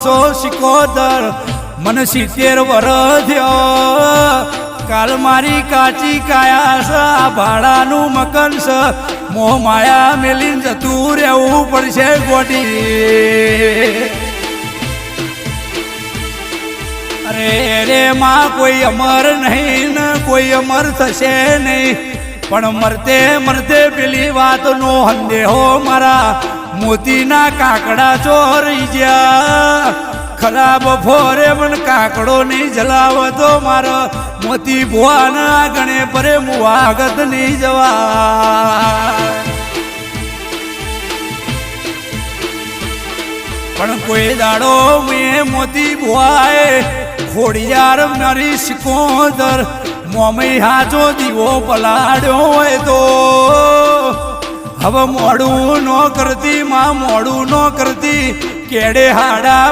સિકોદર મને 70 વર્ષ થયો કાલ મારી કાચી કાયા છે ભાડાનું મકન છે મોહ માયા મેલીને જતું રહેવું પડશે ગોટી અરે રે માં કોઈ અમર નહીં ને કોઈ અમર થશે નહીં પણ મરતે મરતે પેલી વાતનો સંદેહો મારા મોતીના કાકડા ચોરી ગયા ખરાબ ફોરે પણ કાકડો નહીં જલાવતો મારો મોતી ભુવાના ગણે પરે મુવાગત નહીં જવા પણ કોઈ દાડો મેં મોતી ભુવાએ ખોડિયાર મારી સિકોદર મોમઈ હાચો દીવો પલાડ્યો હોય તો હવે મોડું ન કરતી માં મોડું ન કરતી કેડે હાડા